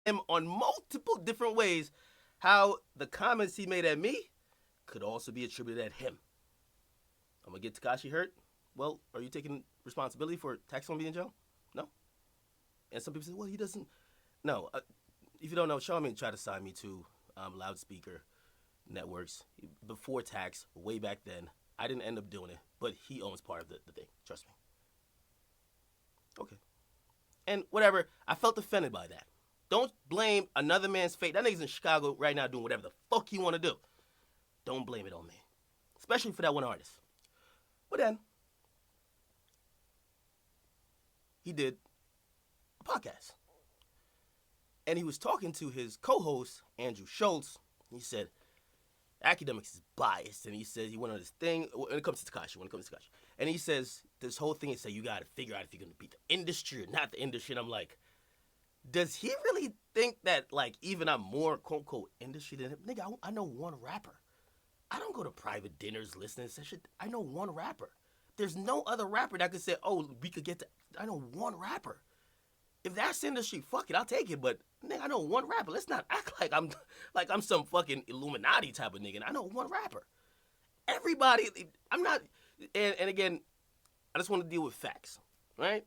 him on multiple different ways how the comments he made at me could also be attributed at him. I'm gonna get Tekashi hurt. Well, are you taking responsibility for Tax on being in jail? No. And some people say, well, he doesn't. No. If you don't know, Charlamagne tried to sign me to loudspeaker networks before tax, way back then. I didn't end up doing it, but he owns part of the thing. Trust me. Okay. And whatever, I felt offended by that. Don't blame another man's fate. That nigga's in Chicago right now doing whatever the fuck he want to do. Don't blame it on me. Especially for that one artist. But then, he did a podcast. And he was talking to his co-host, Andrew Schultz. He said, Akademiks is biased. And he says, he went on this thing, when it comes to Tekashi. And he says, this whole thing is that you got to figure out if you're going to beat the industry or not the industry. And I'm like, does he really think that, like, even I'm more, quote-unquote, industry than him? Nigga, I know one rapper. I don't go to private dinners listening to shit. I know one rapper. There's no other rapper that could say, oh, we could get to... I know one rapper. If that's industry, fuck it, I'll take it. But, nigga, I know one rapper. Let's not act like I'm some fucking Illuminati type of nigga. I know one rapper. Everybody... I'm not... And again, I just want to deal with facts, right?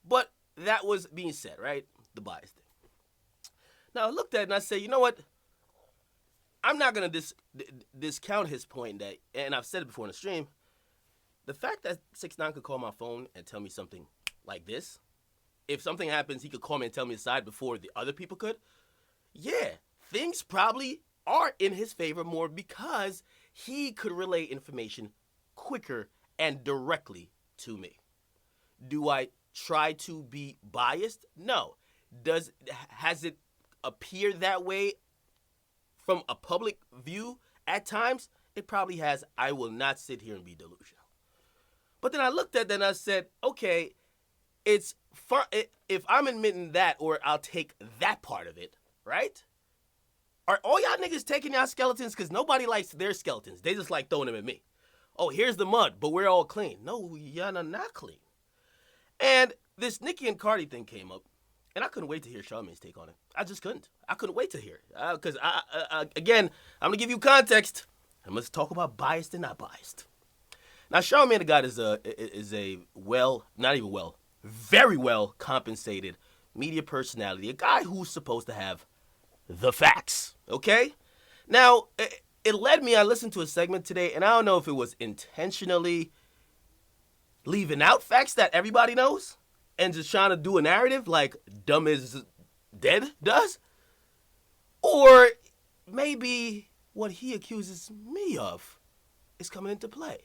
But that was being said, right? The bias thing. Now, I looked at it and I said, you know what? I'm not going to discount his point that, and I've said it before in the stream, the fact that 6ix9ine could call my phone and tell me something like this, if something happens, he could call me and tell me aside before the other people could, yeah, things probably are in his favor more because he could relay information quicker and directly to me. Do I try to be biased? No. Has it appeared that way from a public view at times? It probably has. I will not sit here and be delusional. But then I looked at that and I said, okay, it's far, if I'm admitting that, or I'll take that part of it, right? Are all y'all niggas taking y'all skeletons? Because nobody likes their skeletons. They just like throwing them at me. Oh, here's the mud, but we're all clean. No, y'all are not clean. And this Nicki and Cardi thing came up. And I couldn't wait to hear Charlamagne's take on it. I just couldn't. I couldn't wait to hear it. Because, again, I'm going to give you context. And let's talk about biased and not biased. Now, Charlamagne the God is a very well compensated media personality. A guy who's supposed to have the facts. Okay? Now, it led me, I listened to a segment today, and I don't know if it was intentionally leaving out facts that everybody knows and just trying to do a narrative like Dumb is Dead does. Or maybe what he accuses me of is coming into play.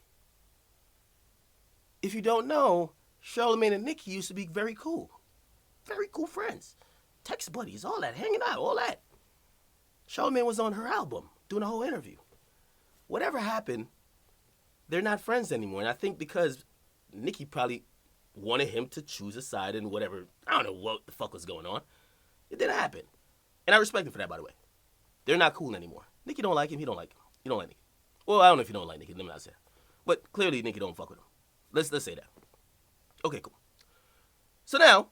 If you don't know, Charlamagne and Nicki used to be very cool. Very cool friends. Text buddies, all that, hanging out, all that. Charlamagne was on her album, doing a whole interview. Whatever happened, they're not friends anymore. And I think because Nicki probably wanted him to choose a side and whatever. I don't know what the fuck was going on. It didn't happen. And I respect him for that, by the way. They're not cool anymore. Nicki don't like him. He don't like him. You don't like Nicki. Well, I don't know if you don't like Nicki. Let me not say. But clearly Nicki don't fuck with him. Let's say that. Okay, cool. So now,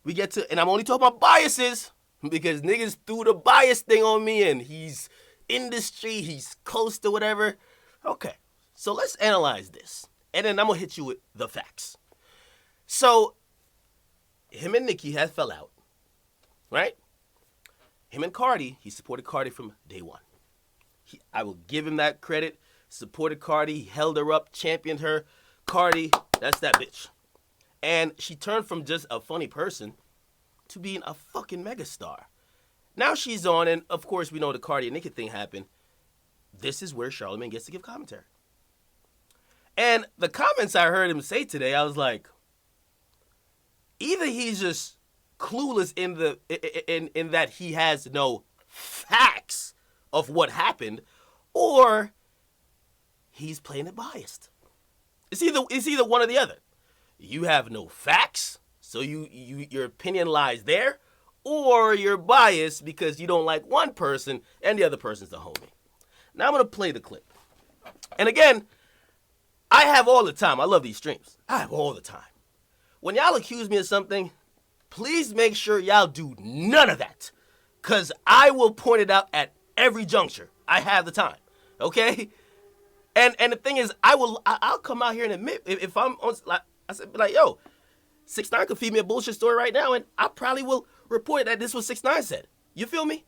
we get to, and I'm only talking about biases because niggas threw the bias thing on me and he's industry, he's close to whatever. Okay, so let's analyze this. And then I'm going to hit you with the facts. So, him and Nicki had fell out, right? Him and Cardi, he supported Cardi from day one. I will give him that credit. Supported Cardi, held her up, championed her. Cardi, that's that bitch. And she turned from just a funny person to being a fucking megastar. Now she's on, and of course we know the Cardi and Nicki thing happened. This is where Charlamagne gets to give commentary. And the comments I heard him say today, I was like, either he's just clueless in that he has no facts of what happened, or he's playing it biased. It's either one or the other. You have no facts, so your opinion lies there, or you're biased because you don't like one person and the other person's the homie. Now I'm gonna play the clip. And again, I have all the time. I love these streams. I have all the time. When y'all accuse me of something, Please make sure y'all do none of that. Because I will point it out at every juncture. I have the time. Okay? And the thing is, I'll come out here and admit, if I'm on, like, I said, like, yo, 6ix9ine could feed me a bullshit story right now, and I probably will report that this was 6ix9ine said. You feel me?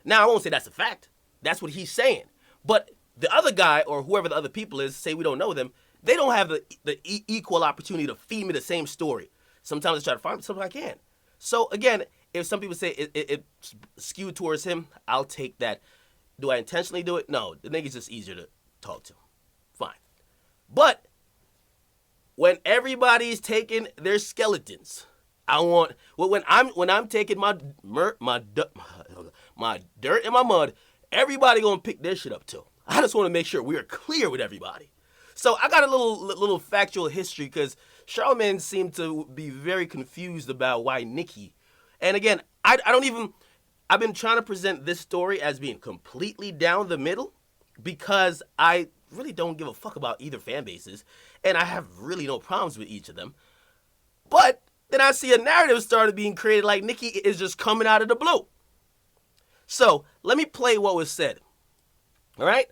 Now, I won't say that's a fact. That's what he's saying. But the other guy, or whoever the other people is, say we don't know them, they don't have the equal opportunity to feed me the same story. Sometimes I try to find it, sometimes I can't. So, again, if some people say it's skewed towards him, I'll take that. Do I intentionally do it? No, the nigga's just easier to talk to. Fine. But when everybody's taking their skeletons, I want, when I'm taking my dirt and my mud, everybody gonna pick their shit up too. I just want to make sure we're clear with everybody. So I got a little factual history because Charlamagne seemed to be very confused about why Nicki. And again, I've been trying to present this story as being completely down the middle because I really don't give a fuck about either fan bases, and I have really no problems with each of them. But then I see a narrative started being created like Nicki is just coming out of the blue. So let me play what was said. All right?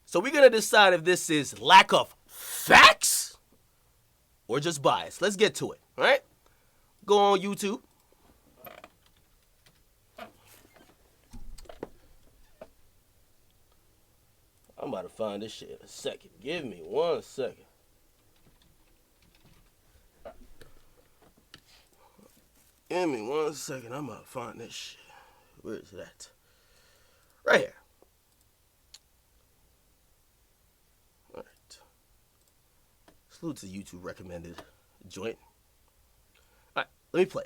So we're going to decide if this is lack of facts or just bias. Let's get to it. All right? Go on YouTube. I'm about to find this shit in a second. Give me 1 second. Give me 1 second. I'm about to find this shit. Where is that? Right here. All right. Salute to YouTube recommended joint. All right, let me play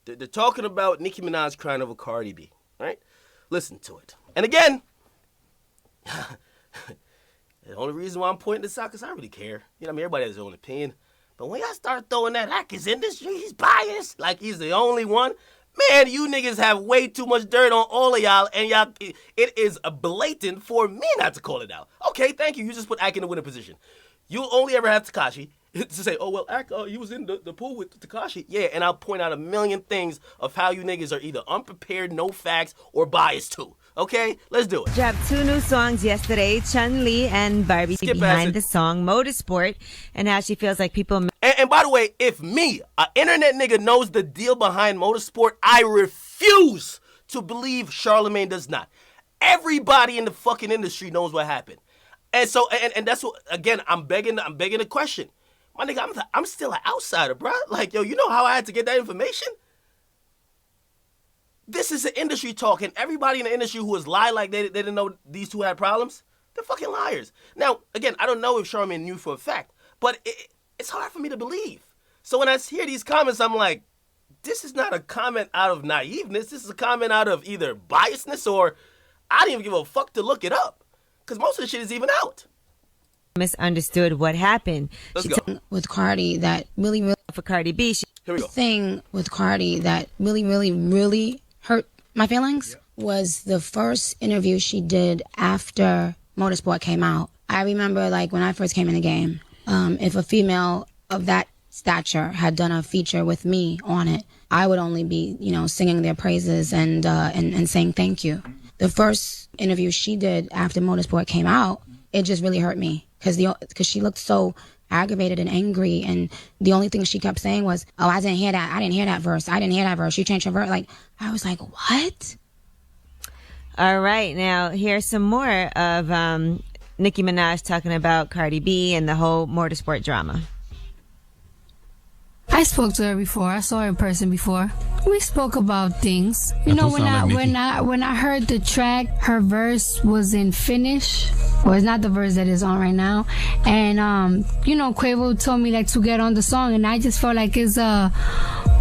it. They're talking about Nicki Minaj crying over Cardi B. All right? Listen to it. And again, the only reason why I'm pointing this out because I don't really care. You know what I mean? Everybody has their own opinion. But when y'all start throwing that like his industry, he's biased, like he's the only one, man, you niggas have way too much dirt on all of y'all, and y'all, it is a blatant for me not to call it out. Okay, thank you. You just put Ak in the winning position. You'll only ever have Tekashi to say, oh, well, Ak, he was in the pool with Tekashi. Yeah, and I'll point out a million things of how you niggas are either unprepared, no facts, or biased too. Okay, let's do it. Dropped 2 new songs yesterday, Chun-Li and Barbie, behind the song Motorsport, and how she feels like people... And by the way, if me, an internet nigga, knows the deal behind Motorsport, I refuse to believe Charlamagne does not. Everybody in the fucking industry knows what happened. And so, and that's what, again, I'm begging a question. My nigga, I'm still an outsider, bro. Like, yo, you know how I had to get that information? This is an industry talk, and everybody in the industry who has lied like they didn't know these two had problems, they're fucking liars. Now, again, I don't know if Charlamagne knew for a fact, but it's hard for me to believe. So when I hear these comments, I'm like, this is not a comment out of naiveness. This is a comment out of either biasness or I didn't even give a fuck to look it up. Because most of the shit is even out. Misunderstood what happened. Let's go. With Cardi that really for Cardi B. Here we go. The thing with Cardi that really hurt my feelings was the first interview she did after Motorsport came out. I remember, like, when I first came in the game, if a female of that stature had done a feature with me on it, I would only be, singing their praises and saying thank you. The first interview she did after Motorsport came out, it just really hurt me because she looked so aggravated and angry, and the only thing she kept saying was, oh, I didn't hear that verse. You changed her verse. Like, I was like, what? All right, now here's some more of Nicki Minaj talking about Cardi B and the whole Motorsport drama. I spoke to her before. I saw her in person before. We spoke about things. When I heard the track, her verse was in Finnish. Well, it's not the verse that is on right now. And Quavo told me to get on the song, and I just felt like it's a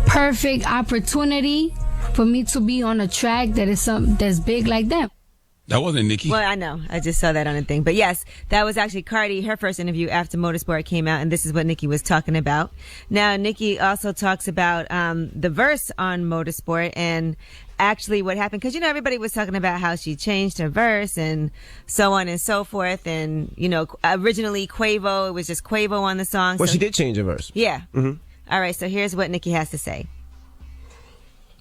perfect opportunity for me to be on a track that is that's big like that. That wasn't Nicki. Well, I know. I just saw that on the thing. But yes, that was actually Cardi, her first interview after Motorsport came out, and this is what Nicki was talking about. Now, Nicki also talks about the verse on Motorsport and actually what happened. Because, everybody was talking about how she changed her verse and so on and so forth. And, originally Quavo, it was just Quavo on the song. Well, so she did change her verse. Yeah. Mm-hmm. All right, so here's what Nicki has to say.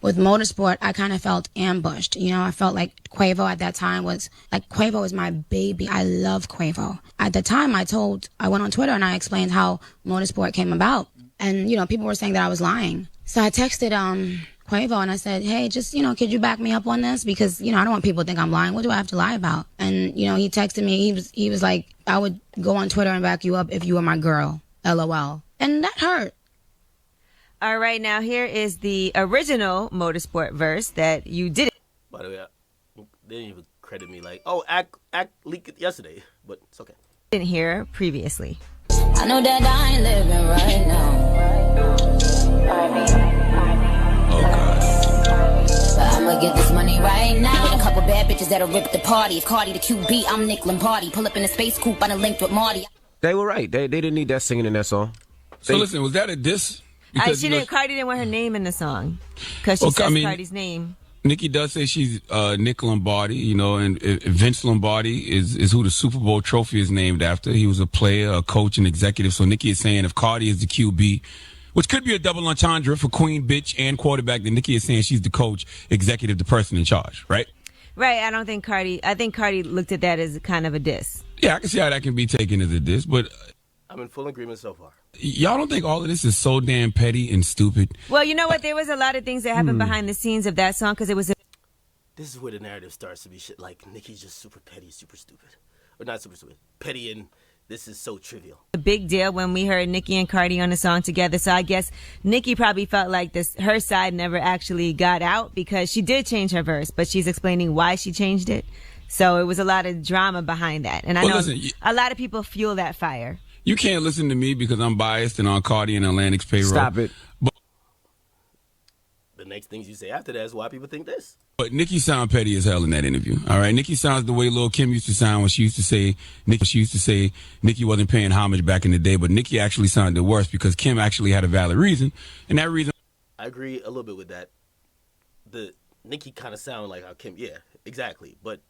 with Motorsport, I kind of felt ambushed. You know, I felt like Quavo at that time was like, Quavo is my baby. I love Quavo. At the time, I went on Twitter and I explained how Motorsport came about. And, you know, people were saying that I was lying. So I texted Quavo and I said, hey, just, you know, could you back me up on this? Because, you know, I don't want people to think I'm lying. What do I have to lie about? And, you know, he texted me. He was like, I would go on Twitter and back you up if you were my girl. LOL. And that hurt. All right, now here is the original Motorsport verse that you did. By the way, they didn't even credit me like, oh, act leaked it yesterday, but it's okay. Didn't hear previously. I know that I ain't living right now. Oh, God. But I'ma get this money right now. With a couple bad bitches that'll rip the party. If Cardi the QB, I'm Nick Lombardi. Pull up in a space coupe, I done linked with Marty. They were right. They didn't need that singing in that song. So listen, was that a diss? Because, Cardi didn't want her name in the song because she says Cardi's name. Nicki does say she's Nick Lombardi, you know, and Vince Lombardi is who the Super Bowl trophy is named after. He was a player, a coach, and executive. So Nicki is saying if Cardi is the QB, which could be a double entendre for queen, bitch, and quarterback, then Nicki is saying she's the coach, executive, the person in charge, right? Right. I think Cardi looked at that as kind of a diss. Yeah, I can see how that can be taken as a diss, but I'm in full agreement so far. Y'all don't think all of this is so damn petty and stupid? Well, you know what? There was a lot of things that happened behind the scenes of that song because it was. This is where the narrative starts to be shit like Nicki's just super petty, super stupid. Or not super stupid. Petty and this is so trivial. A big deal when we heard Nicki and Cardi on the song together. So I guess Nicki probably felt like her side never actually got out because she did change her verse, but she's explaining why she changed it. So it was a lot of drama behind that. And I know a lot of people fuel that fire. You can't listen to me because I'm biased and on Cardi and Atlantic's payroll. Stop it. But the next things you say after that is why people think this. But Nicki sound petty as hell in that interview. All right, Nicki sounds the way Lil' Kim used to sound when she used to say Nicki wasn't paying homage back in the day. But Nicki actually sounded worse because Kim actually had a valid reason, and that reason. I agree a little bit with that. The Nicki kind of sound like how Kim. Yeah, exactly. But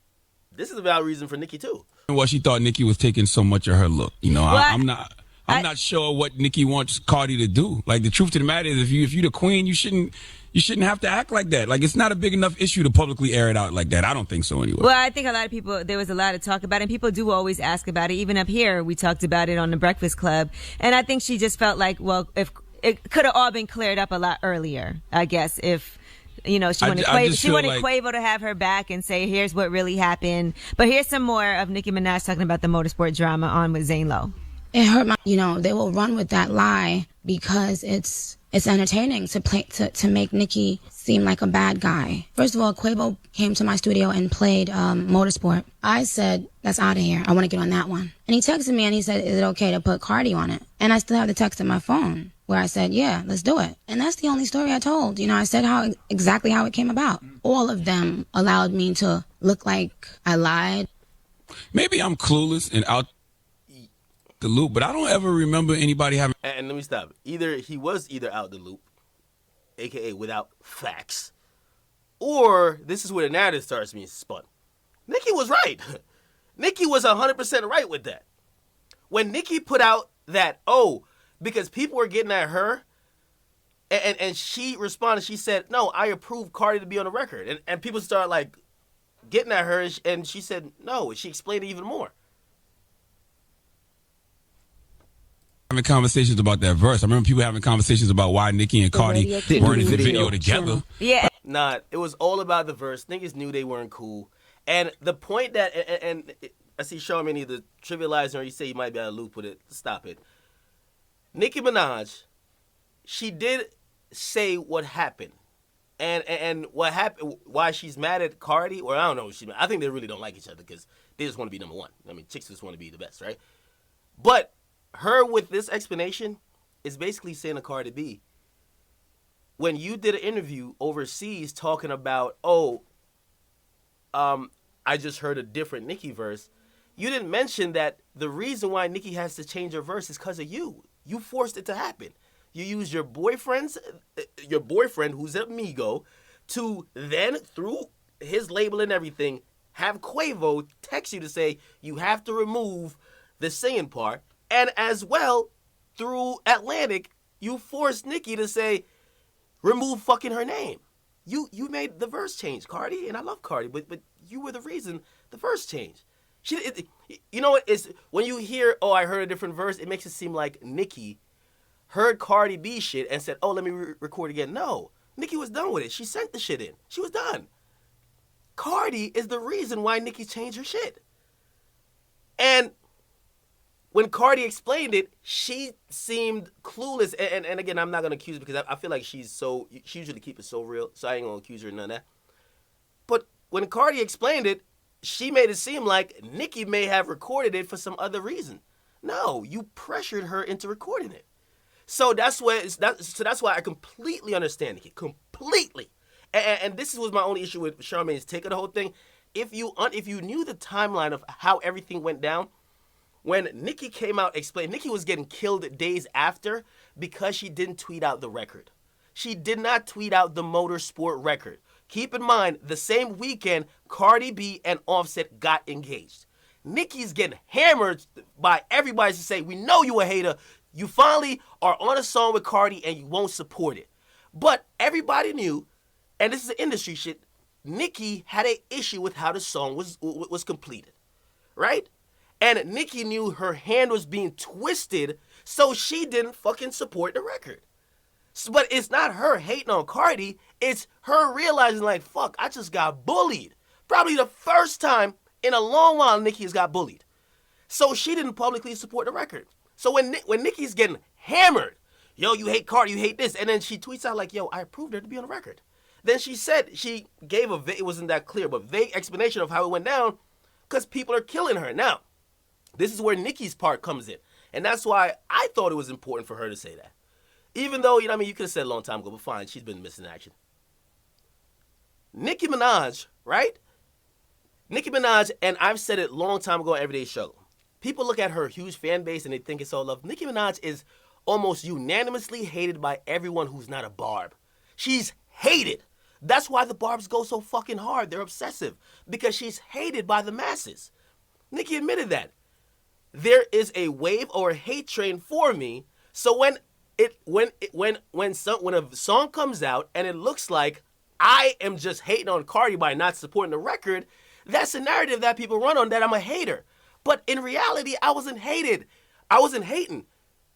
this is a valid reason for Nicki too. Well, she thought Nicki was taking so much of her look. You know, I'm not sure what Nicki wants Cardi to do. Like the truth of the matter is, if you're the queen, you shouldn't have to act like that. Like it's not a big enough issue to publicly air it out like that. I don't think so anyway. Well, I think a lot of people, there was a lot of talk about it, and people do always ask about it. Even up here, we talked about it on the Breakfast Club, and I think she just felt like, well, if it could have all been cleared up a lot earlier, I guess, if. You know, she wanted Quavo to have her back and say, here's what really happened. But here's some more of Nicki Minaj talking about the Motorsport Drama on with Zane Lowe. It hurt they will run with that lie because it's entertaining to make Nicki seem like a bad guy. First of all, Quavo came to my studio and played Motorsport. I said, that's out of here. I want to get on that one. And he texted me and he said, is it okay to put Cardi on it? And I still have the text in my phone where I said, yeah, let's do it. And that's the only story I told. You know, I said exactly how it came about. All of them allowed me to look like I lied. Maybe I'm clueless and out the loop, but I don't ever remember anybody having. And let me stop. He was out the loop, aka without facts, or this is where the narrative starts being spun. Nicki was right. Nicki was 100% right with that. When Nicki put out that, because people were getting at her, and she responded, she said, no, I approve Cardi to be on the record. And people start like getting at her, and she said no. She explained it even more. Having conversations about that verse. I remember people having conversations about why Nicki and Cardi weren't in the video together. Yeah. Nah, it was all about the verse. Niggas knew they weren't cool. And the point that, and I see Charlamagne either trivializing or you say you might be out of the loop with it. Stop it. Nicki Minaj, she did say what happened. And what happened, why she's mad at Cardi, or I don't know, I think they really don't like each other because they just want to be number one. I mean, chicks just want to be the best, right? But her with this explanation is basically saying to Cardi B, when you did an interview overseas talking about, I just heard a different Nicki verse, you didn't mention that the reason why Nicki has to change her verse is because of you. You forced it to happen. You used your boyfriend who's an amigo, to then, through his label and everything, have Quavo text you to say you have to remove the singing part. And as well, through Atlantic, you forced Nicki to say, remove fucking her name. you made the verse change, Cardi, and I love Cardi, but you were the reason the verse changed. You know what? It's when you hear, oh, I heard a different verse, it makes it seem like Nicki heard Cardi B shit and said, oh, let me record again. No, Nicki was done with it. She sent the shit in. She was done. Cardi is the reason why Nicki changed her shit. And when Cardi explained it, she seemed clueless. And again, I'm not going to accuse her because I feel like she usually keeps it so real, so I ain't going to accuse her of none of that. But when Cardi explained it, she made it seem like Nicki may have recorded it for some other reason. No, you pressured her into recording it. So that's why I completely understand Nicki, completely. And this was my only issue with Charlamagne's take of the whole thing. If you knew the timeline of how everything went down, when Nicki came out explaining, Nicki was getting killed days after because she didn't tweet out the record. She did not tweet out the Motorsport record. Keep in mind, the same weekend, Cardi B and Offset got engaged. Nicki's getting hammered by everybody to say, we know you a hater. You finally are on a song with Cardi and you won't support it. But everybody knew, and this is the industry shit, Nicki had an issue with how the song was completed, right? And Nicki knew her hand was being twisted, so she didn't fucking support the record. But it's not her hating on Cardi, it's her realizing like, fuck, I just got bullied. Probably the first time in a long while Nicki has got bullied. So she didn't publicly support the record. So when Nicki's getting hammered, yo, you hate Cardi, you hate this, and then she tweets out like, yo, I approved her to be on the record. Then she gave it wasn't that clear, but vague explanation of how it went down because people are killing her. Now, this is where Nicki's part comes in. And that's why I thought it was important for her to say that. Even though, you could have said a long time ago, but fine, she's been missing action. Nicki Minaj, right? Nicki Minaj, and I've said it a long time ago on Everyday Struggle. People look at her huge fan base and they think it's all love. Nicki Minaj is almost unanimously hated by everyone who's not a barb. She's hated. That's why the barbs go so fucking hard. They're obsessive. Because she's hated by the masses. Nicki admitted that. There is a wave or a hate train for me. So when a song comes out and it looks like I am just hating on Cardi by not supporting the record, that's a narrative that people run on that I'm a hater. But in reality, I wasn't hated. I wasn't hating.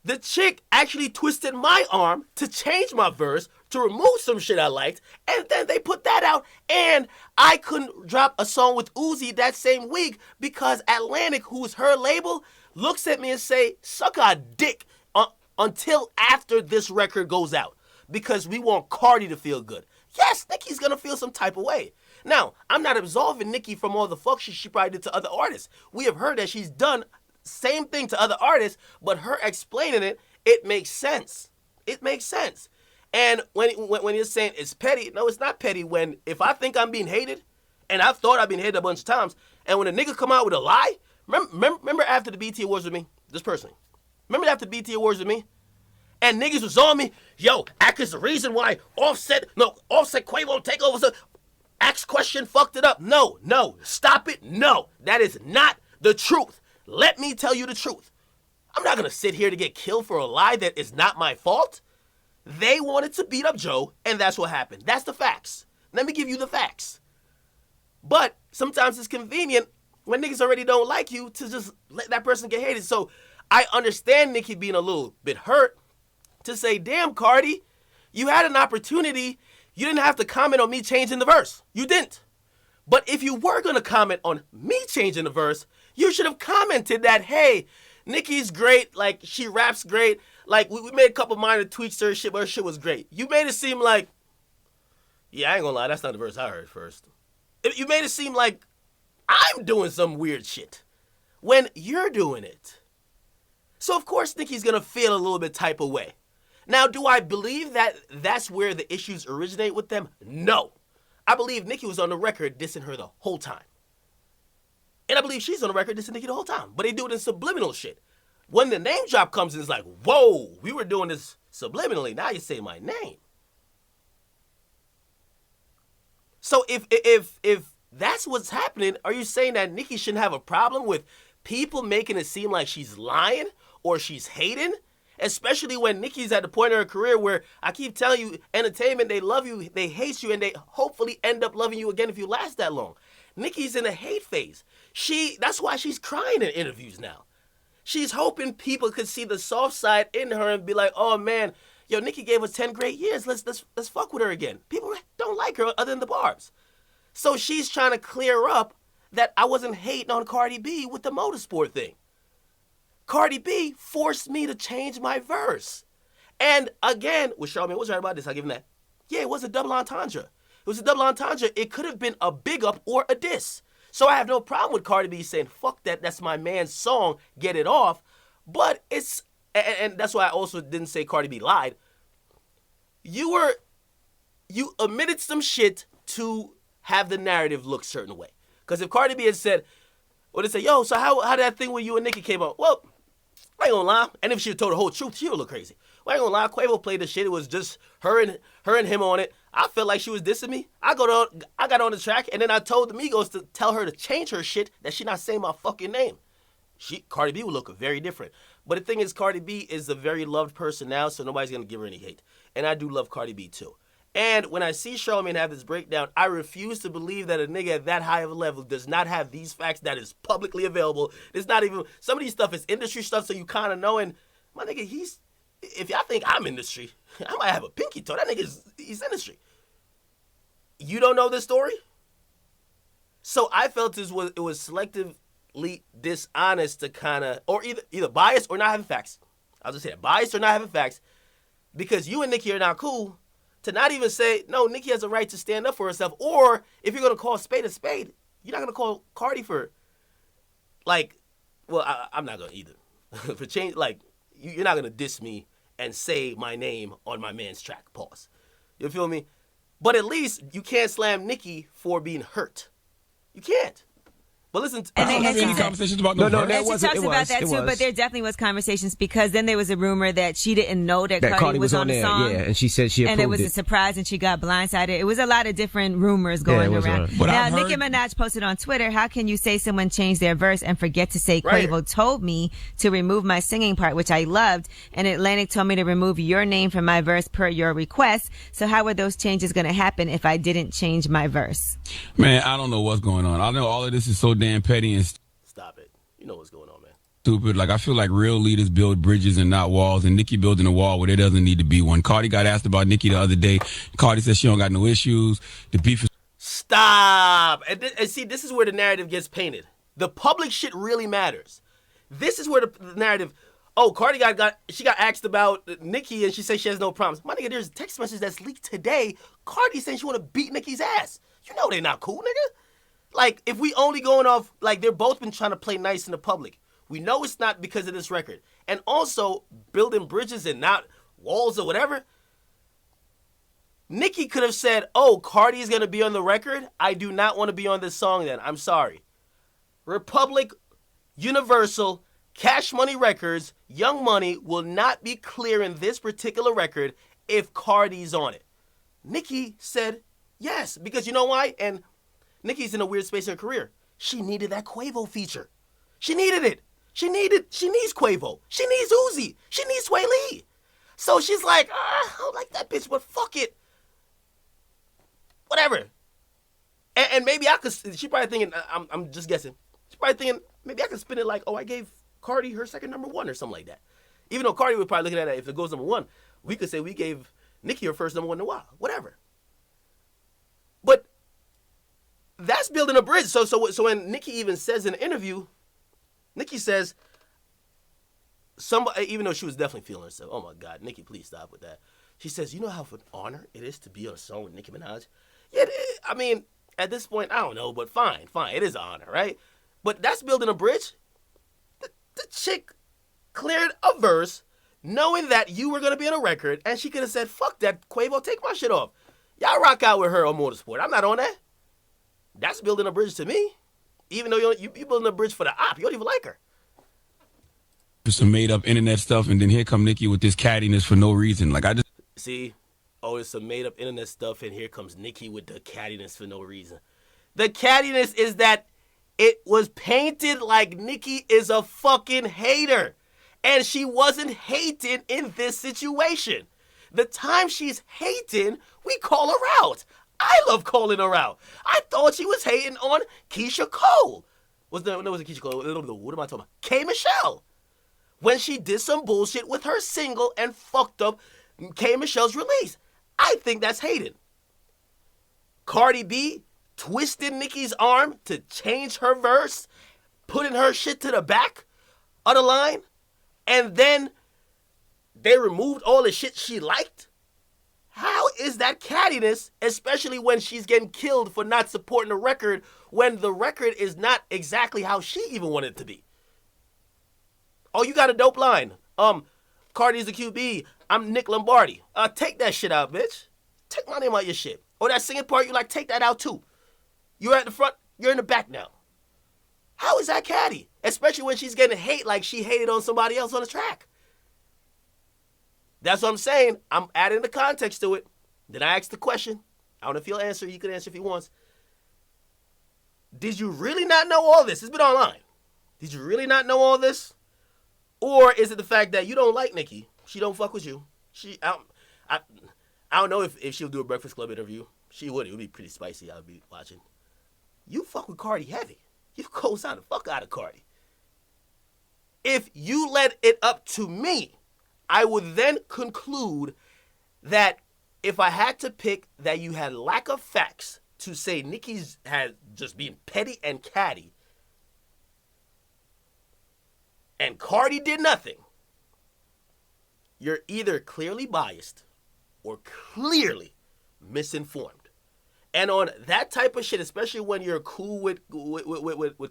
The chick actually twisted my arm to change my verse, to remove some shit I liked, and then they put that out, and I couldn't drop a song with Uzi that same week because Atlantic, who's her label, looks at me and say, suck our dick until after this record goes out because we want Cardi to feel good. Yes, Nicki's gonna feel some type of way. Now, I'm not absolving Nicki from all the fuck shit she probably did to other artists. We have heard that she's done same thing to other artists, but her explaining it, it makes sense. It makes sense. And when you're saying it's petty, no, it's not petty. If I think I'm being hated, and I've thought I've been hated a bunch of times, and when a nigga come out with a lie, remember after the BT Awards with me, just personally, remember after the BT Awards with me, and niggas was on me, yo, Act is the reason why Offset Quavo won't take over. So Act's question fucked it up. No, stop it. No, that is not the truth. Let me tell you the truth. I'm not going to sit here to get killed for a lie that is not my fault. They wanted to beat up Joe, and that's what happened. That's the facts. Let me give you the facts. But sometimes it's convenient when niggas already don't like you to just let that person get hated. So I understand Nicki being a little bit hurt to say, damn, Cardi, you had an opportunity. You didn't have to comment on me changing the verse. You didn't. But if you were going to comment on me changing the verse, you should have commented that, hey, Nicki's great, like, she raps great, like, we made a couple minor tweaks to her shit, but her shit was great. You made it seem like, yeah, I ain't gonna lie, that's not the verse I heard first. You made it seem like I'm doing some weird shit when you're doing it. So, of course, Nicki's gonna feel a little bit type of way. Now, do I believe that that's where the issues originate with them? No. I believe Nicki was on the record dissing her the whole time. And I believe she's on the record dissing Nicki the whole time. But they do it in subliminal shit. When the name drop comes in, it's like, whoa, we were doing this subliminally. Now you say my name. So if that's what's happening, are you saying that Nicki shouldn't have a problem with people making it seem like she's lying or she's hating? Especially when Nicki's at the point of her career where I keep telling you, entertainment, they love you, they hate you, and they hopefully end up loving you again if you last that long. Nicki's in a hate phase. That's why she's crying in interviews now. She's hoping people could see the soft side in her and be like, oh man, yo, Nicki gave us 10 great years. Let's fuck with her again. People don't like her other than the barbs. So she's trying to clear up that I wasn't hating on Cardi B with the motorsport thing. Cardi B forced me to change my verse. And again, with Charlamagne was right about this, I'll give him that. Yeah, it was a double entendre. It was a double entendre. It could have been a big up or a diss. So I have no problem with Cardi B saying, fuck that, that's my man's song, get it off. But it's, and that's why I also didn't say Cardi B lied. You omitted some shit to have the narrative look a certain way. Because if Cardi B had said, or they say, yo, so how did that thing with you and Nicki came out? Well, I ain't gonna lie. And if she had told the whole truth, she would look crazy. Well, I ain't gonna lie. Quavo played the shit. It was just her and him on it. I felt like she was dissing me. I got on the track, and then I told the Migos to tell her to change her shit, that she not saying my fucking name. Cardi B would look very different. But the thing is, Cardi B is a very loved person now, so nobody's gonna give her any hate. And I do love Cardi B too. And when I see Charlamagne have this breakdown, I refuse to believe that a nigga at that high of a level does not have these facts that is publicly available. It's not even, some of these stuff is industry stuff, so you kind of know. And my nigga, if y'all think I'm industry, I might have a pinky toe. That nigga he's industry. You don't know this story? So I felt it was selectively dishonest to kind of, or either biased or not having facts. I'll just say that, biased or not having facts, because you and Nicki are not cool. To not even say, no, Nicki has a right to stand up for herself. Or if you're going to call a spade, you're not going to call Cardi for, like, well, I'm not going to either. For change, like, you're not going to diss me and say my name on my man's track. Pause. You feel me? But at least you can't slam Nicki for being hurt. You can't. But listen, any conversations about no, and she talks about that too. But there definitely was conversations, because then there was a rumor that she didn't know that Cardi was on the song. Yeah, and she said she approved it was a surprise, and she got blindsided. It was a lot of different rumors going around. Now, Nicki Minaj posted on Twitter, "How can you say someone changed their verse and forget to say Quavo told me to remove my singing part, which I loved, and Atlantic told me to remove your name from my verse per your request. So how were those changes going to happen if I didn't change my verse?" Man, I don't know what's going on. I know all of this is so damn petty and stop it. You know what's going on, man. Stupid. Like, I feel like real leaders build bridges and not walls, and Nicki building a wall where there doesn't need to be one. Cardi got asked about Nicki the other day. Cardi said she don't got no issues. The beef is... Stop. And see, this is where the narrative gets painted. The public shit really matters. This is where the narrative... Oh, Cardi got asked about Nicki, and she said she has no problems. My nigga, there's a text message that's leaked today. Cardi saying she want to beat Nicki's ass. You know they not cool, nigga. Like, if we only going off, like, they're both been trying to play nice in the public. We know it's not because of this record. And also, building bridges and not walls or whatever. Nicki could have said, oh, Cardi is going to be on the record. I do not want to be on this song then. I'm sorry. Republic, Universal, Cash Money Records, Young Money will not be clearing this particular record if Cardi's on it. Nicki said yes, because you know why? And Nicki's in a weird space in her career. She needed that Quavo feature. She needed it. She needs Quavo. She needs Uzi. She needs Sway Lee. So she's like, I don't like that bitch, but fuck it. Whatever. And maybe I could, she probably thinking, I'm just guessing. She's probably thinking, maybe I could spin it like, oh, I gave Cardi her second number one or something like that. Even though Cardi was probably looking at it, if it goes number one, we could say we gave Nicki her first number one in a while. Whatever. But that's building a bridge. So when Nicki even says in an interview, Nicki says, somebody, even though she was definitely feeling herself, oh my God, Nicki, please stop with that. She says, you know how an honor it is to be on a song with Nicki Minaj? Yeah, I mean, at this point, I don't know, but fine, it is an honor, right? But that's building a bridge. The chick cleared a verse knowing that you were going to be on a record, and she could have said, fuck that, Quavo, take my shit off. Y'all rock out with her on Motorsport. I'm not on that. That's building a bridge to me. Even though you're building a bridge for the op. You don't even like her. Some made-up internet stuff, and then here come Nicki with this cattiness for no reason. Like, I just... See? Oh, it's some made-up internet stuff, and here comes Nicki with the cattiness for no reason. The cattiness is that it was painted like Nicki is a fucking hater. And she wasn't hating in this situation. The time she's hating, we call her out. I love calling her out. I thought she was hating on Keisha Cole. No, it wasn't Keisha Cole. What am I talking about? K. Michelle. When she did some bullshit with her single and fucked up K. Michelle's release. I think that's hating. Cardi B twisted Nicki's arm to change her verse, putting her shit to the back of the line, and then they removed all the shit she liked? How is that cattiness, especially when she's getting killed for not supporting the record when the record is not exactly how she even wanted it to be? Oh, you got a dope line. Cardi's the QB. I'm Nick Lombardi. Take that shit out, bitch. Take my name out your shit. Or that singing part, you like, take that out too. You're at the front, you're in the back now. How is that catty? Especially when she's getting hate like she hated on somebody else on the track. That's what I'm saying. I'm adding the context to it. Then I asked the question. I don't know if he'll answer. He could answer if he wants. Did you really not know all this? It's been online. Did you really not know all this? Or is it the fact that you don't like Nicki? She don't fuck with you. I don't know if she'll do a Breakfast Club interview. She would. It would be pretty spicy. I would be watching. You fuck with Cardi heavy. You co-sign the fuck out of Cardi. If you let it up to me, I would then conclude that if I had to pick that you had lack of facts to say Nicki's had just being petty and catty, and Cardi did nothing, you're either clearly biased or clearly misinformed. And on that type of shit, especially when you're cool with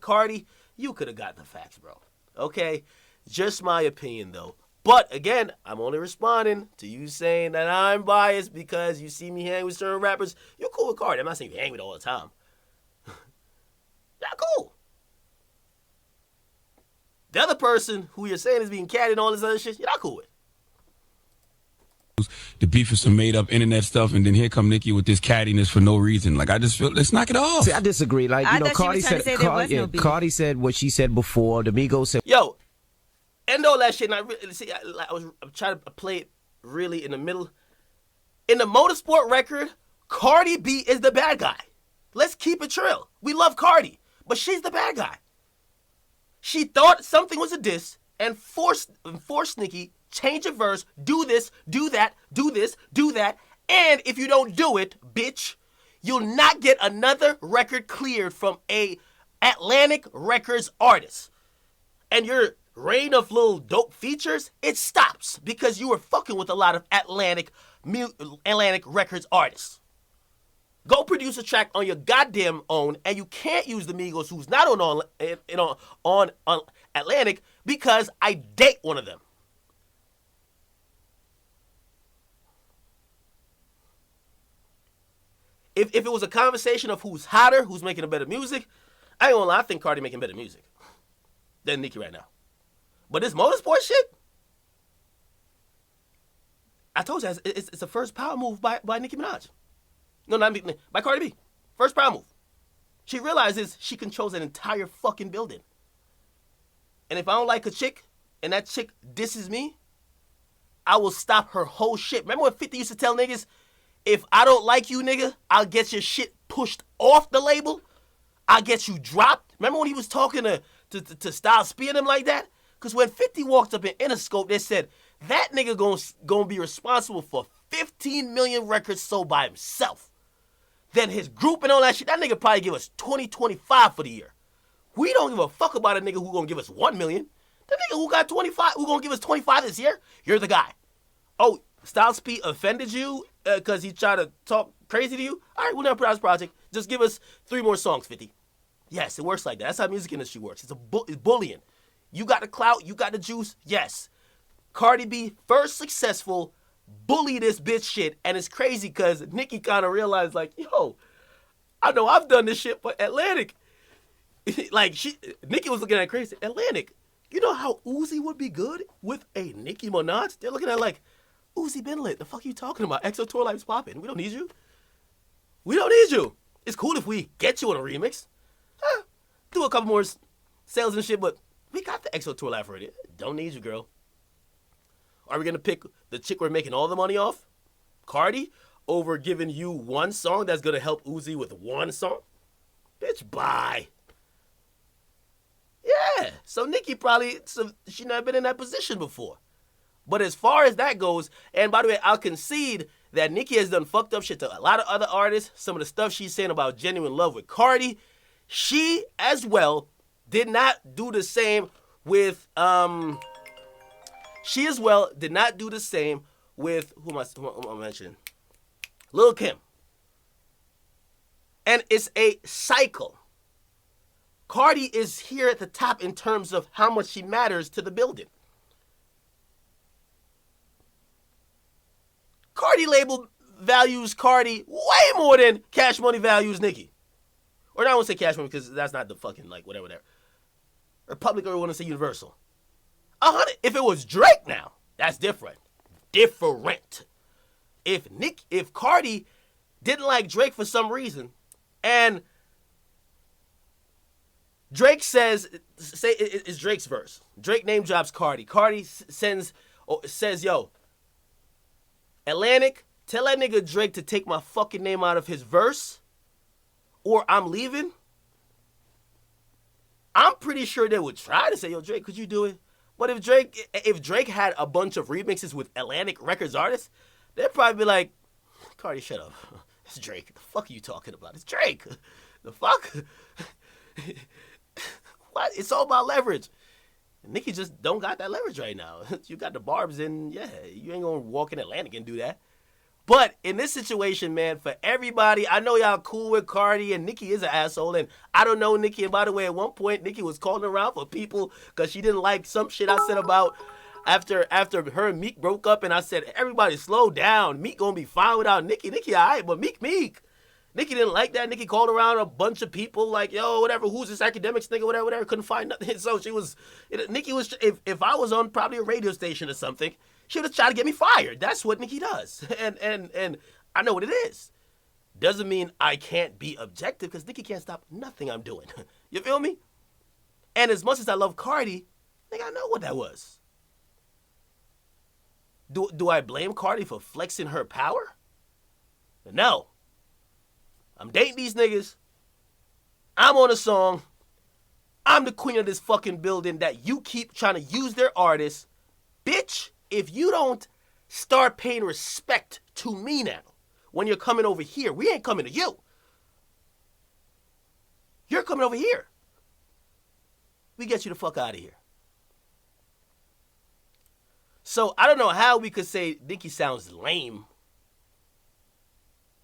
Cardi, you could have got the facts, bro. Okay? Just my opinion, though. But, again, I'm only responding to you saying that I'm biased because you see me hang with certain rappers. You're cool with Cardi. I'm not saying you hang with all the time. Y'all cool. The other person who you're saying is being catty and all this other shit, you're not cool with. The beef is some made up internet stuff, and then here come Nicki with this cattiness for no reason. Like, I just feel, let's knock it off. See, I disagree. Like, you know, Cardi said what she said before. The Migos said, yo, end all that shit. And I'm trying to play it really in the middle. In the Motorsport record, Cardi B is the bad guy. Let's keep it real. We love Cardi, but she's the bad guy. She thought something was a diss and forced Nicki, change a verse, do this, do that, do this, do that, and if you don't do it, bitch, you'll not get another record cleared from a Atlantic Records artist. And your reign of little dope features, it stops because you were fucking with a lot of Atlantic Records artists. Go produce a track on your goddamn own, and you can't use the Migos, who's not on Atlantic, because I date one of them. If it was a conversation of who's hotter, who's making a better music, I ain't gonna lie, I think Cardi making better music than Nicki right now. But this Motorsport shit, I told you, it's the first power move by Nicki Minaj. No, not by Cardi B. First power move. She realizes she controls an entire fucking building. And if I don't like a chick, and that chick disses me, I will stop her whole shit. Remember when 50 used to tell niggas, if I don't like you, nigga, I'll get your shit pushed off the label. I'll get you dropped. Remember when he was talking to Styles P and him like that? Because when 50 walked up in Interscope, they said, that nigga gonna be responsible for 15 million records sold by himself. Then his group and all that shit, that nigga probably give us 20, 25 for the year. We don't give a fuck about a nigga who gonna give us 1 million. The nigga who got 25, who gonna give us 25 this year, you're the guy. Oh, Styles P offended you because he tried to talk crazy to you? All right, we'll never put out his project. Just give us 3 more songs, 50. Yes, it works like that. That's how music industry works. It's bullying. You got the clout, you got the juice, yes. Cardi B, first successful, bully this bitch shit, and it's crazy because Nicki kind of realized, like, yo, I know I've done this shit for Atlantic. Like, Nicki was looking at it crazy. Atlantic, you know how Uzi would be good with a Nicki Minaj? They're looking at it like, Uzi been lit. The fuck are you talking about? EXO Tour Life's popping. We don't need you. We don't need you. It's cool if we get you on a remix. Do a couple more sales and shit, but we got the EXO Tour Life already. Don't need you, girl. Are we going to pick the chick we're making all the money off, Cardi, over giving you one song that's going to help Uzi with one song? Bitch, bye. Yeah. So Nicki she never been in that position before. But as far as that goes, and by the way, I'll concede that Nicki has done fucked up shit to a lot of other artists. Some of the stuff she's saying about genuine love with Cardi, she as well did not do the same with she as well did not do the same with who am I mentioning? Lil' Kim. And it's a cycle. Cardi is here at the top in terms of how much she matters to the building. Cardi label values Cardi way more than Cash Money values Nicki. Or I won't say Cash Money because that's not the fucking like whatever there. Or Public, or I want to say Universal. 100. If it was Drake now, that's different. Different. If Cardi didn't like Drake for some reason, and Drake says it's Drake's verse. Drake name drops Cardi. Cardi says, yo, Atlantic, tell that nigga Drake to take my fucking name out of his verse, or I'm leaving. I'm pretty sure they would try to say, yo, Drake, could you do it? But if Drake had a bunch of remixes with Atlantic Records artists, they'd probably be like, Cardi, shut up. It's Drake. The fuck are you talking about? It's Drake. The fuck? What? It's all about leverage. Nicki just don't got that leverage right now. You got the barbs and yeah, you ain't gonna walk in Atlantic and do that. But in this situation, man, for everybody, I know y'all cool with Cardi and Nicki is an asshole, and I don't know Nicki. And by the way, at one point, Nicki was calling around for people because she didn't like some shit I said about after her and Meek broke up, and I said, everybody slow down. Meek gonna be fine without Nicki. Nicki all right, but Meek. Nicki didn't like that. Nicki called around a bunch of people like, yo, whatever, who's this Akademiks nigga, whatever, couldn't find nothing. So Nicki was, if I was on probably a radio station or something, she would have tried to get me fired. That's what Nicki does. And I know what it is. Doesn't mean I can't be objective because Nicki can't stop nothing I'm doing. You feel me? And as much as I love Cardi, nigga, I know what that was. Do I blame Cardi for flexing her power? No. I'm dating these niggas. I'm on a song. I'm the queen of this fucking building that you keep trying to use their artists. Bitch, if you don't start paying respect to me now, when you're coming over here, we ain't coming to you. You're coming over here. We get you the fuck out of here. So I don't know how we could say Nicki sounds lame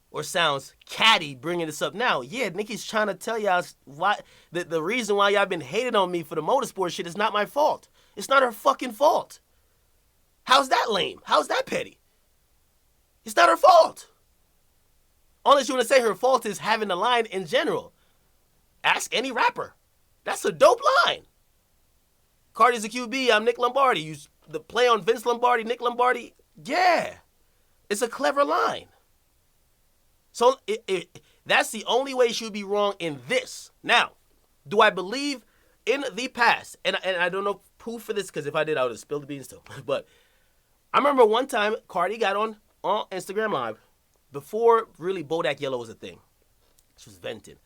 or sounds catty bringing this up now. Yeah, Nicki's trying to tell y'all why the reason why y'all been hating on me for the motorsport shit is not my fault. It's not her fucking fault. How's that lame? How's that petty? It's not her fault. Unless you want to say her fault is having a line in general. Ask any rapper. That's a dope line. Cardi's a QB, I'm Nick Lombardi. You the play on Vince Lombardi, Nick Lombardi. Yeah. It's a clever line. So that's the only way she would be wrong in this. Now, do I believe in the past? And I don't know proof for this because if I did, I would have spilled the beans too. But I remember one time Cardi got on Instagram Live before really Bodak Yellow was a thing. She was venting.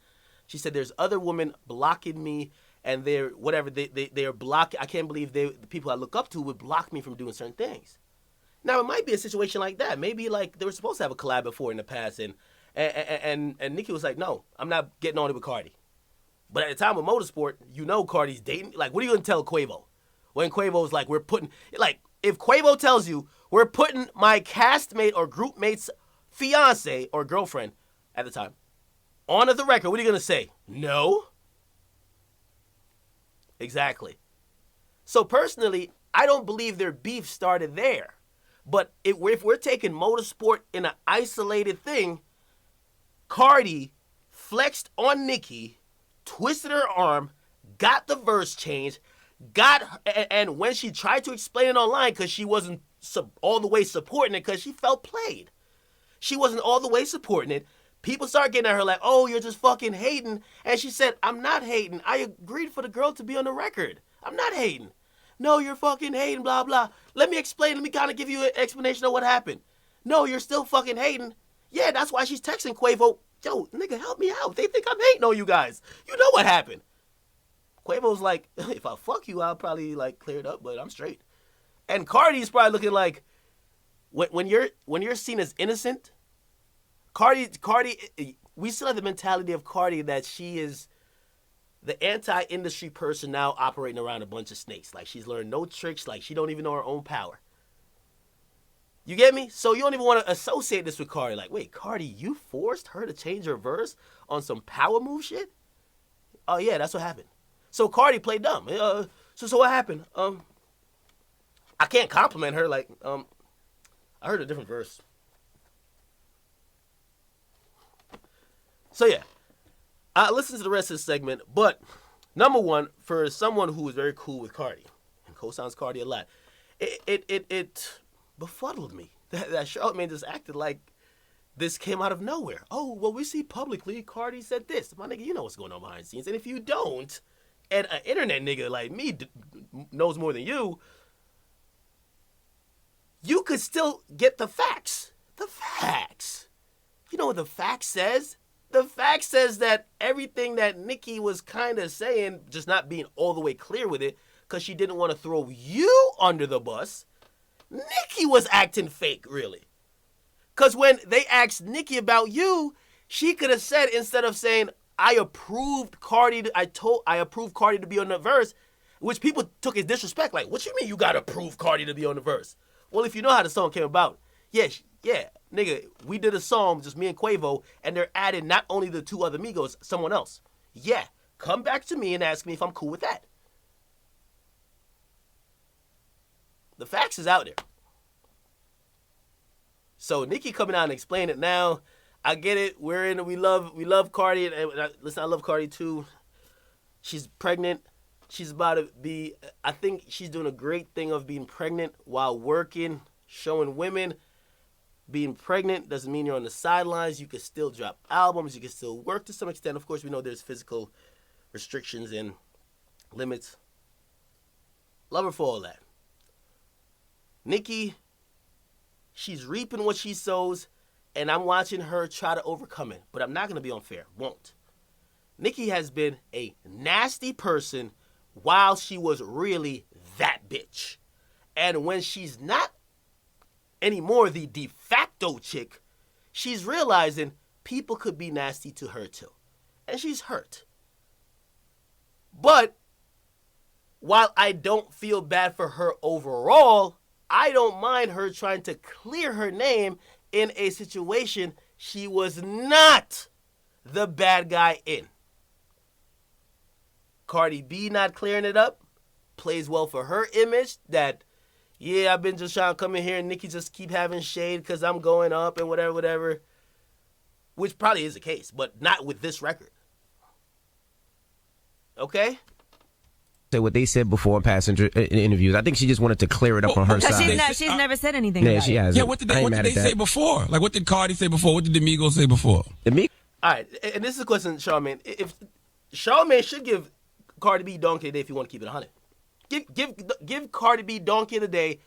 She said, there's other women blocking me and they're blocking. I can't believe the people I look up to would block me from doing certain things. Now, it might be a situation like that. Maybe like they were supposed to have a collab before in the past and Nicki was like, no, I'm not getting on it with Cardi. But at the time of Motorsport, you know Cardi's dating. Like, what are you going to tell Quavo? When Quavo's like, if Quavo tells you, we're putting my castmate or groupmate's fiance or girlfriend at the time on the record, what are you going to say? No? Exactly. So personally, I don't believe their beef started there. But if we're taking Motorsport in an isolated thing, Cardi flexed on Nicki, twisted her arm, got the verse changed, and when she tried to explain it online because she wasn't all the way supporting it because she felt played. She wasn't all the way supporting it. People started getting at her like, oh, you're just fucking hating. And she said, I'm not hating. I agreed for the girl to be on the record. I'm not hating. No, you're fucking hating, blah, blah. Let me explain. Let me kind of give you an explanation of what happened. No, you're still fucking hating. Yeah, that's why she's texting Quavo. Yo, nigga, help me out. They think I'm hating on you guys. You know what happened. Quavo's like, if I fuck you, I'll probably like clear it up, but I'm straight. And Cardi's probably looking like, when you're seen as innocent, Cardi, we still have the mentality of Cardi that she is the anti-industry person now operating around a bunch of snakes. Like she's learned no tricks, like she don't even know her own power. You get me? So you don't even want to associate this with Cardi. Like, wait, Cardi, you forced her to change her verse on some power move shit? Oh yeah, that's what happened. So Cardi played dumb. So what happened? I can't compliment her. Like, I heard a different verse. So yeah, I listened to the rest of the segment. But number one, for someone who is very cool with Cardi and co-signs Cardi a lot, it befuddled me that Charlamagne just acted like this came out of nowhere. Oh, well, we see publicly Cardi said this. My nigga, you know what's going on behind the scenes. And if you don't, and an internet nigga like me knows more than you, you could still get the facts. The facts. You know what the fact says? The fact says that everything that Nicki was kind of saying, just not being all the way clear with it, because she didn't want to throw you under the bus, Nicki was acting fake, really. Because when they asked Nicki about you, she could have said, instead of saying, I approved Cardi to be on the verse, which people took as disrespect. Like, what you mean you got to approve Cardi to be on the verse? Well, if you know how the song came about, yeah, nigga, we did a song, just me and Quavo, and they're adding not only the two other Migos, someone else. Yeah, come back to me and ask me if I'm cool with that. The facts is out there. So Nicki coming out and explaining it now. I get it. We love Cardi. And listen, I love Cardi too. She's pregnant. She's about to be, I think she's doing a great thing of being pregnant while working, showing women being pregnant doesn't mean you're on the sidelines. You can still drop albums. You can still work to some extent. Of course, we know there's physical restrictions and limits. Love her for all that. Nicki, she's reaping what she sows, and I'm watching her try to overcome it. But I'm not going to be unfair. Won't. Nicki has been a nasty person while she was really that bitch. And when she's not anymore the de facto chick, she's realizing people could be nasty to her too. And she's hurt. But while I don't feel bad for her overall, I don't mind her trying to clear her name in a situation she was not the bad guy in. Cardi B not clearing it up plays well for her image that, yeah, I've been just trying to come in here and Nicki just keep having shade because I'm going up and whatever, which probably is the case, but not with this record. Okay? Say what they said before in past interviews. I think she just wanted to clear it up on her side. She's never said anything. Yeah, she hasn't. Yeah, what did they say before? Like, what did Cardi say before? What did the Migos say before? The Migos. All right, and this is a question, Charlamagne. If Charlamagne should give Cardi B Donkey of the Day if you want to keep it 100. Give Cardi B Donkey of the Day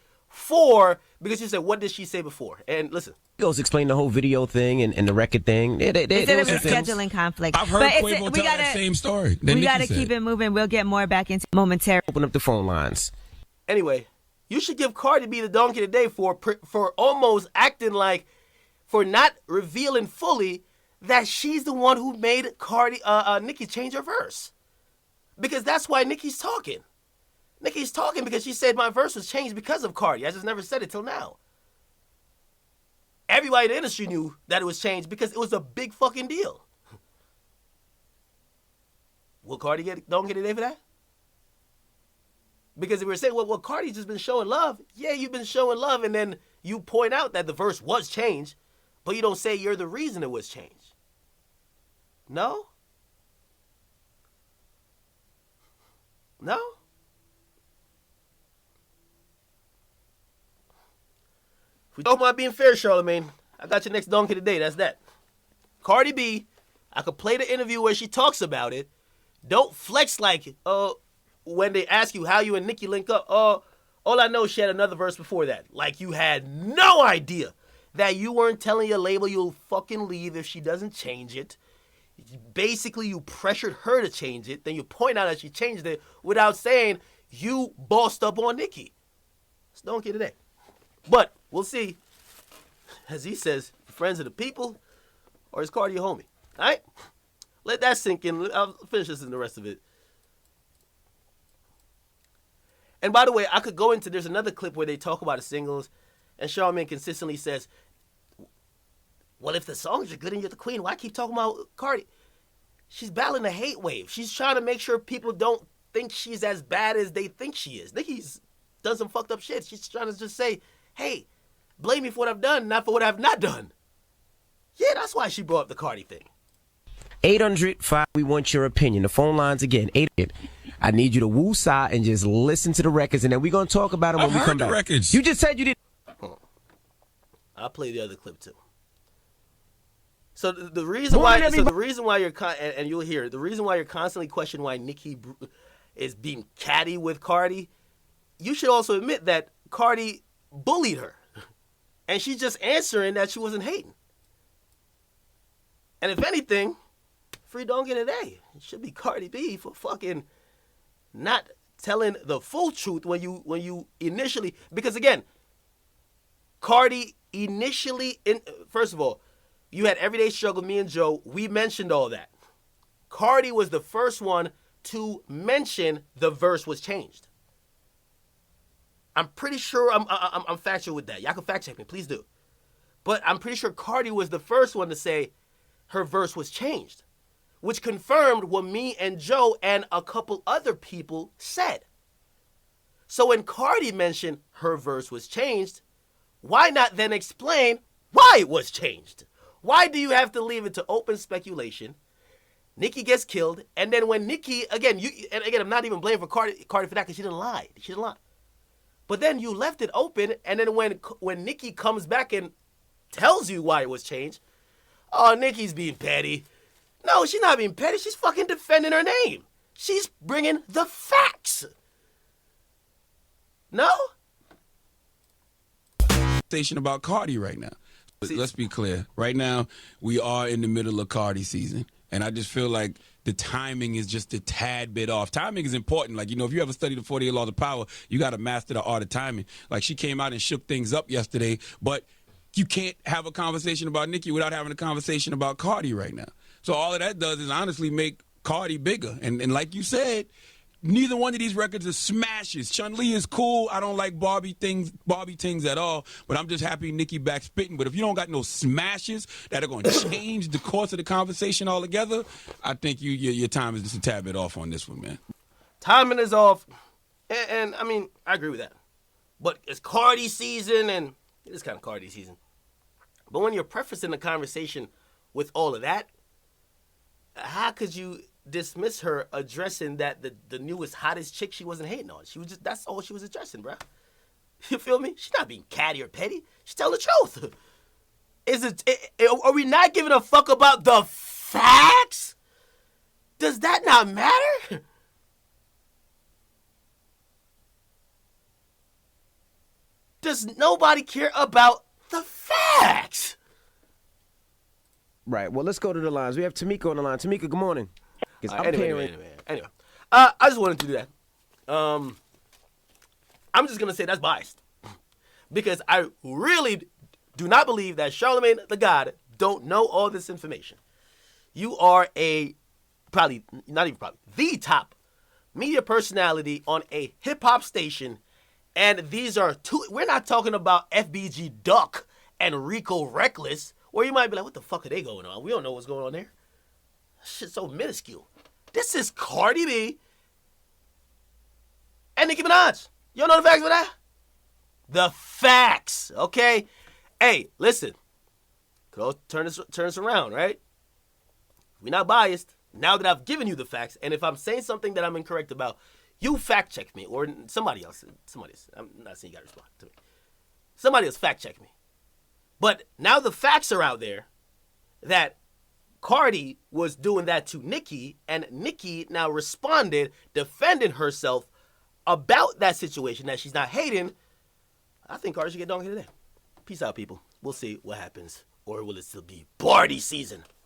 because you said, what did she say before? And listen. Migos explained the whole video thing and the record thing. They said it was a scheduling conflict. I've heard Quavo tell that same story. We got to keep it moving. We'll get more back into momentarily. Open up the phone lines. Anyway, you should give Cardi B the Donkey of the Day for almost acting like, for not revealing fully that she's the one who made Nicki change her verse. Because that's why Nicki's talking. Nicki's talking because she said my verse was changed because of Cardi. I just never said it till now. Everybody in the industry knew that it was changed because it was a big fucking deal. Will Cardi don't get a day for that? Because if we were saying, well, Cardi's just been showing love. Yeah, you've been showing love, and then you point out that the verse was changed, but you don't say you're the reason it was changed. No? No? If we talk about being fair, Charlamagne, I got your next donkey today. That's that. Cardi B, I could play the interview where she talks about it. Don't flex like, oh, when they ask you how you and Nicki link up, all I know is she had another verse before that. Like, you had no idea that you weren't telling your label you'll fucking leave if she doesn't change it. Basically, you pressured her to change it. Then you point out that she changed it without saying you bossed up on Nicki. It's donkey today. But we'll see. As he says, friends of the people, or is Cardi a homie? All right? Let that sink in. I'll finish this in the rest of it. And by the way, I could go into, there's another clip where they talk about the singles, and Charlamagne consistently says, well, if the songs are good and you're the queen, why keep talking about Cardi? She's battling the hate wave. She's trying to make sure people don't think she's as bad as they think she is. Nicki's done some fucked up shit. She's trying to just say, hey, blame me for what I've done, not for what I've not done. Yeah, that's why she brought up the Cardi thing. 800-5, we want your opinion. The phone lines again, 800. I need you to woo-side and just listen to the records, and then we're going to talk about them when we come back. Records. You just said you didn't. I'll play the other clip, too. So the reason why you're and you'll hear the reason why you're constantly questioning why Nicki is being catty with Cardi, you should also admit that Cardi bullied her, and she's just answering that she wasn't hating. And if anything, free don't get an A. It should be Cardi B for fucking not telling the full truth when you initially, because again, Cardi initially first of all, you had Everyday Struggle, me and Joe. We mentioned all that. Cardi was the first one to mention the verse was changed. I'm pretty sure I'm factual with that. Y'all can fact check me, please do. But I'm pretty sure Cardi was the first one to say her verse was changed, which confirmed what me and Joe and a couple other people said. So when Cardi mentioned her verse was changed, why not then explain why it was changed? Why do you have to leave it to open speculation? Nicki gets killed, and then when Nicki, again, I'm not even blaming for Cardi for that because she didn't lie. She didn't lie. But then you left it open, and then when Nicki comes back and tells you why it was changed, oh, Nicki's being petty. No, she's not being petty. She's fucking defending her name. She's bringing the facts. No? Station about Cardi right now. Let's be clear. Right now, we are in the middle of Cardi season, and I just feel like the timing is just a tad bit off. Timing is important. Like, if you ever study the 48 Laws of Power, you got to master the art of timing. Like, she came out and shook things up yesterday, but you can't have a conversation about Nicki without having a conversation about Cardi right now. So all of that does is honestly make Cardi bigger. And like you said, neither one of these records are smashes. Chun-Li is cool. I don't like Barbie things at all, but I'm just happy Nicki back spitting. But if you don't got no smashes that are going to change the course of the conversation altogether, I think your time is just a tad bit off on this one, man. Timing is off, and I mean, I agree with that. But it's Cardi season, and it is kind of Cardi season. But when you're prefacing the conversation with all of that, how could you dismiss her addressing that the newest, hottest chick she wasn't hating on? She was that's all she was addressing, bro. You feel me? She's not being catty or petty. She's telling the truth. Are we not giving a fuck about the facts? Does that not matter? Does nobody care about the facts? Right. Well, let's go to the lines. We have Tamika on the line. Tamika, good morning. Anyway. I just wanted to do that. I'm just going to say that's biased. Because I really do not believe that Charlamagne the God don't know all this information. You are the top media personality on a hip-hop station. And these are we're not talking about FBG Duck and Rico Reckless, where you might be like, what the fuck are they going on? We don't know what's going on there. Shit's so minuscule. This is Cardi B and Nicki Minaj. You don't know the facts for that? The facts, okay? Hey, listen. Go turn this around, right? We're not biased. Now that I've given you the facts, and if I'm saying something that I'm incorrect about, you fact check me, or somebody else. I'm not saying you gotta respond to me. Somebody else fact check me. But now the facts are out there that Cardi was doing that to Nicki, and Nicki now responded, defending herself about that situation, that she's not hating. I think Cardi should get donkey today. Peace out, people. We'll see what happens. Or will it still be party season?